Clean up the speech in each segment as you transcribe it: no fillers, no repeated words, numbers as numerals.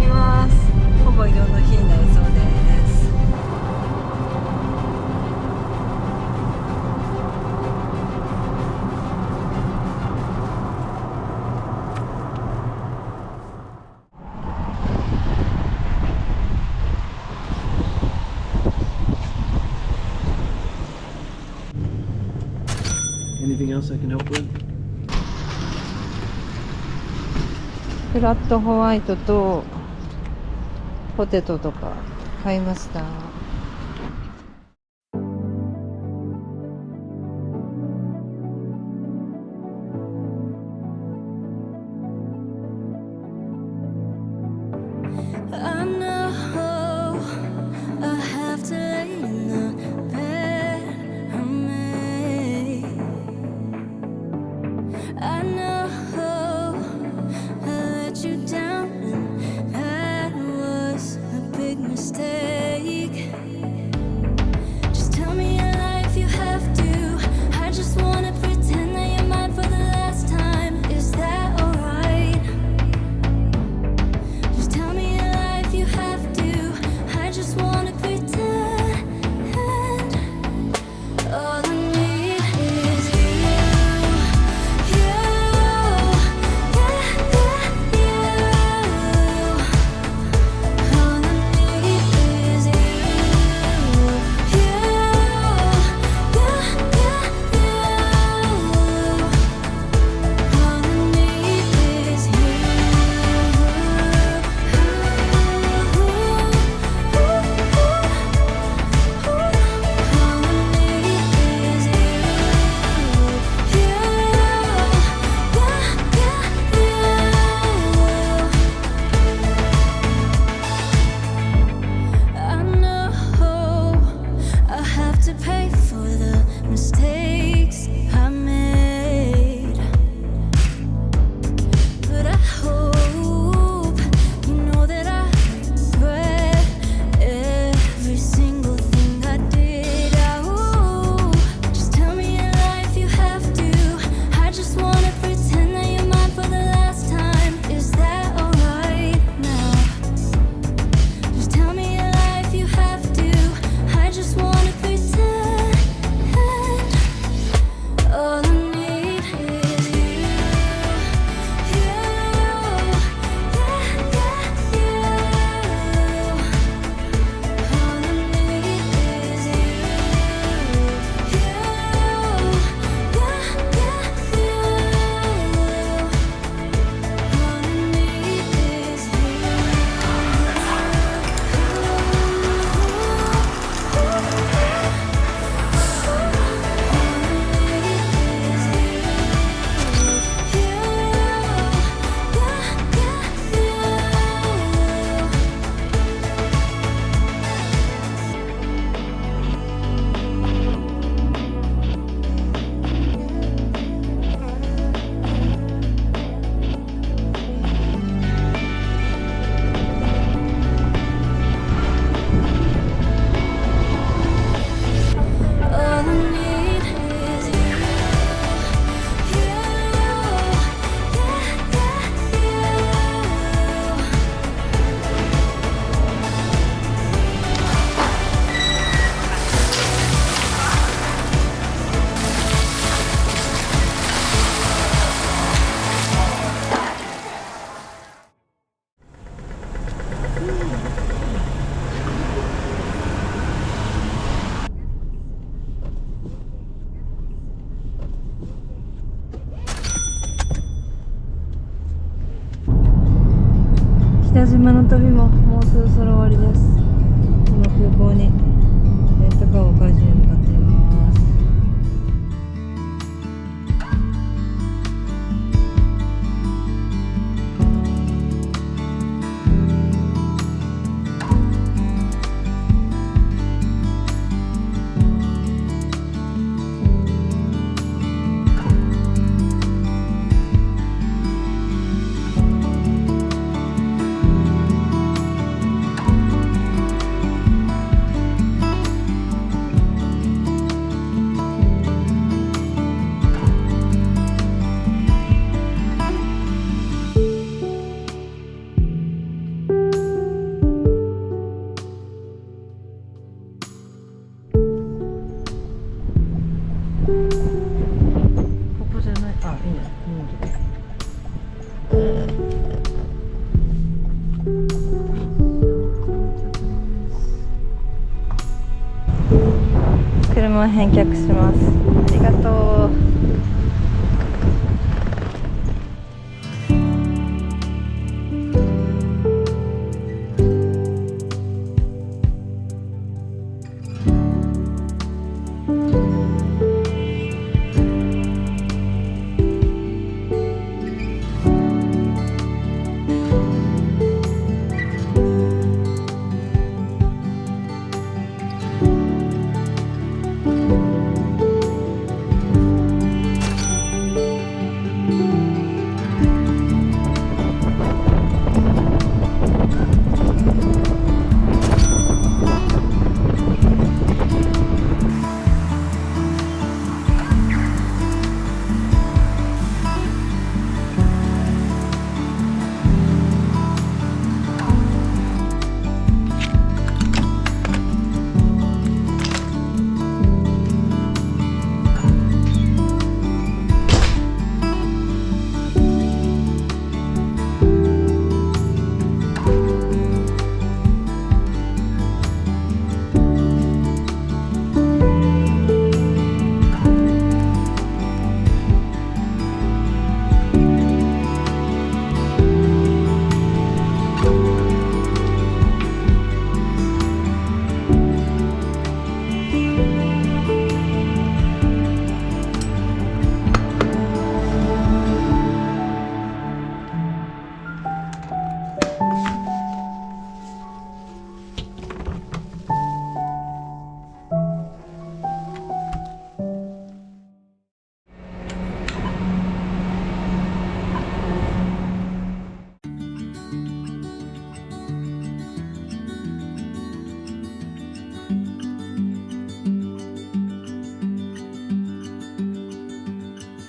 きます。ほぼ色の日になりそうです。Anything else I can help with? フラットホワイトとポテトとか買いました。I know I have to lay in the bed I made. I know I let you down, and that was a big mistake. Just tell me your life, you have to. I just wanna pretend that you're mine for the last time. Is that alright? Just tell me your life, you have to. I just wanna pretend. All I need is you, you, yeah, yeah, you. All I need is you, you, yeah, yeah, you. All I need is you. I know I have to pay for the mistakes I made, but I hope you know that I regret every single thing I did. Oh, just tell me your life, you have to. I just wanna pretend that you're mine for the last time. Is that alright now? Just tell me your life, you have to. I just wanna pretend. All I need is you, you, yeah, yeah, you. All I need is you, you, yeah, yeah, you. All I need is all I need is you, you, yeah, yeah, you.北島の旅ももうそろそろ終わりです。今空港にレンタカーを返しに向かっています。も返却します。ありがとう。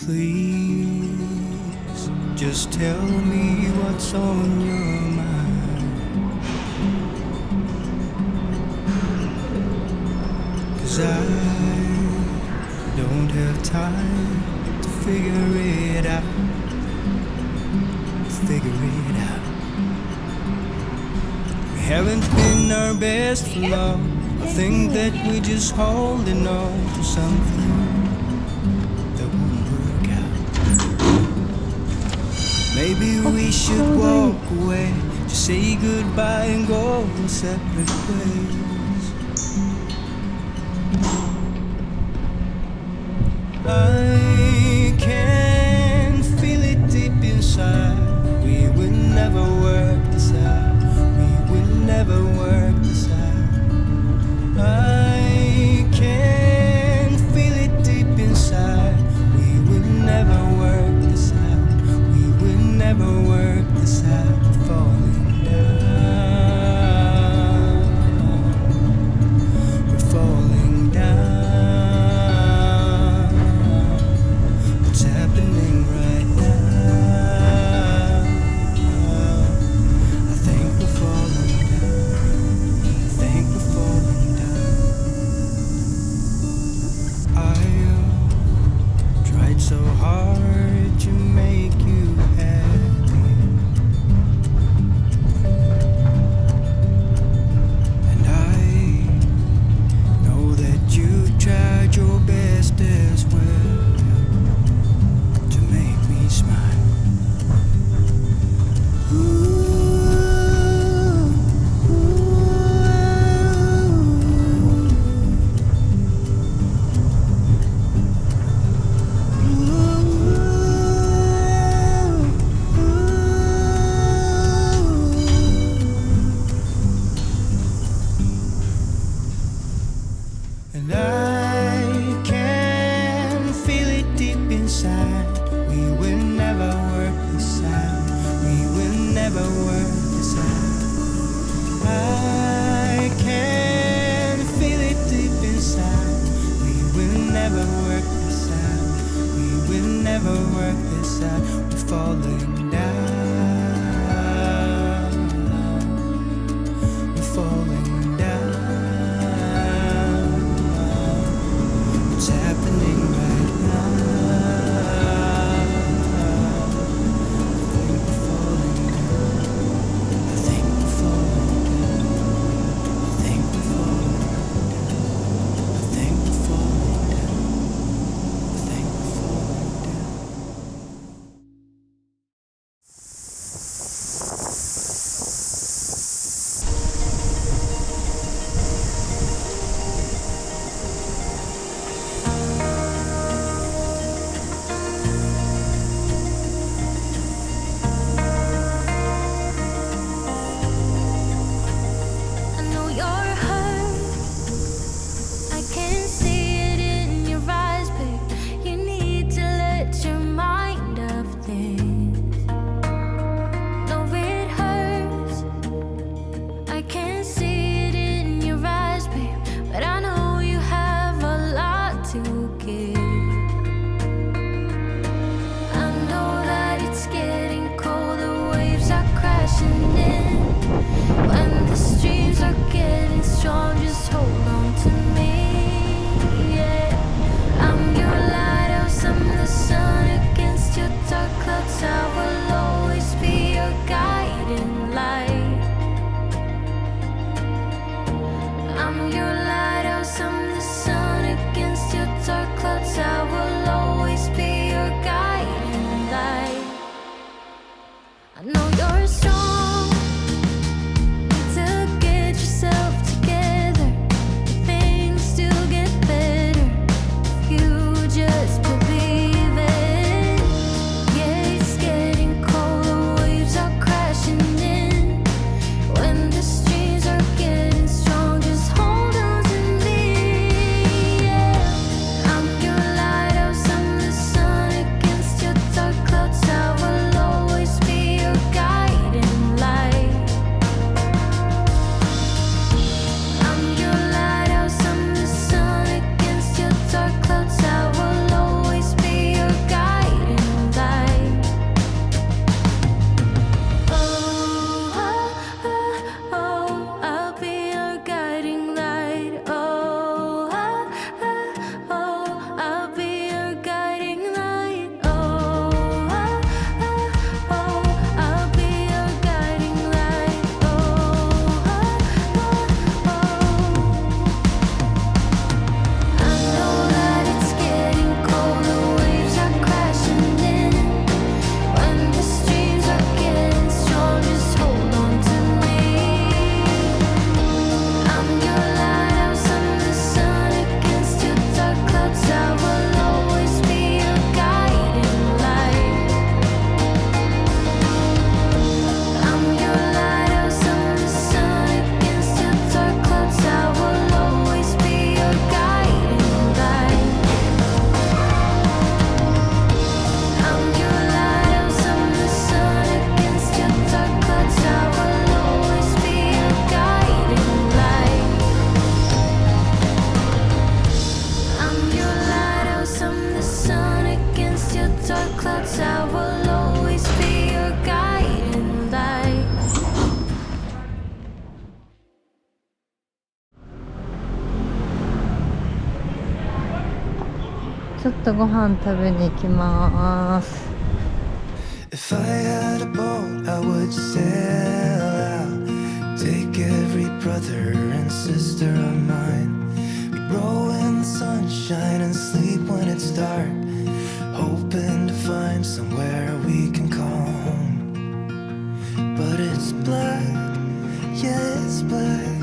Please just tell me what's on your mind, 'cause I don't have time to figure it out. We haven't been our best for long. I think that we're just holding on to something that won't work out. Maybe we should walk away, just say goodbye and go separate ways. I can feel it deep inside. We will never work this out. We will never work this out. I can feel it deep inside. We will never work this out. We will never work this out. We're falling down. We're falling down. What's happening right now? I think we're falling down. I think we're falling down. I tried so hard to make you happy, and I know that you tried your best as well to make me smile. And I can feel it deep inside. We will never work this out. We will never work this out. I can feel it deep inside. We will never work this out. We will never work this out. We're falling down. We're falling down. What's happening right now? I think we're falling down. I think we're falling down. I think we're falling down. I think we're falling down. streams are getting strong, just hold on to me. Yeah, I'm your lighthouse, I'm the sun against your dark clouds. I will always be your guiding light. I'm your lighthouse, I'm the sun against your dark clouds. I will always be your guiding light. I know you're strong, need to get yourself together. Things still get better if you just believe it. Yeah, it's getting cold, the waves are crashing in. When the streams are getting strong, just hold on to me. Yeah, I'm your lighthouse, I'm the sun against your dark clouds. I will always be your guiding light. I'm your lighthouse, I'm the sun against your dark clouds. I will always be your guiding light. Oh, oh, oh, I'll be your guiding light. Oh, oh, I'll be your guiding light. Oh, oh, I'll be your guiding light. I know that it's getting cold, the waves are crashing in. When the streams are getting strong, just hold on to me. I'm your lighthouse, I'm the sun against your dark clouds. I will always be your guiding light. I'm your lighthouse, I'm the sun against your dark clouds. I will always be your guiding light. I'm your lighthouse, I'm the sun against your dark clouds. I will always be your guiding light. I'm your lighthouse, I'm the sun against your dark clouds. I will always be your guiding light.ちょっとご飯食べに行きます。 If I had a boat, I would sail out. Take every brother and sister of mine. We'd roll in the sunshine and sleep when it's dark, hoping to find somewhere we can call home. But it's black, yeah, it's black.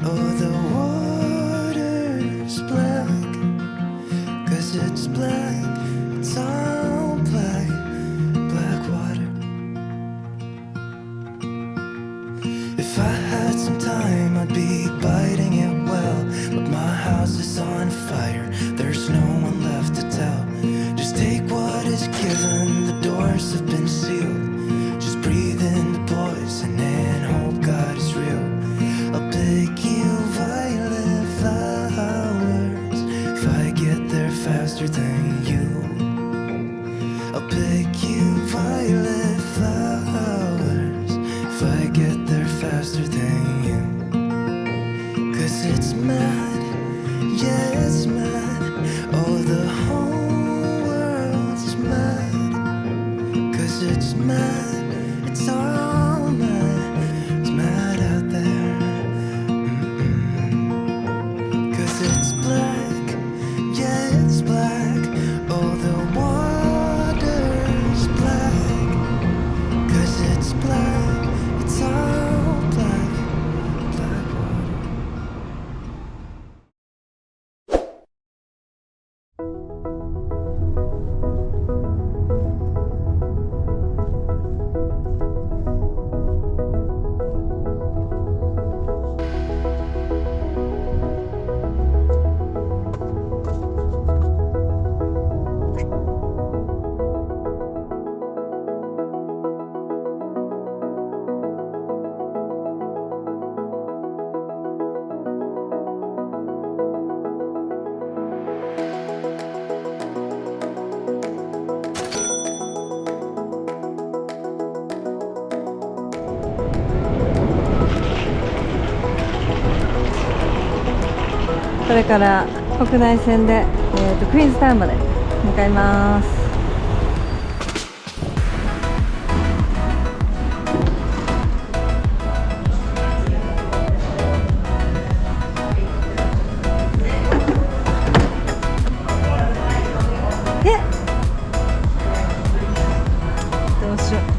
Oh, the water's black. 'Cause it's black, it's all black, black water. If I had some time, I'd be biting it well. But my house is on fire, there's no one left to tell. Just take what is given, the doors have been sealed. Just breathe in the poison and hope God is real. I'll pick you violet これから国内線で、クイーンズタウンまで向かいます。どうしよう。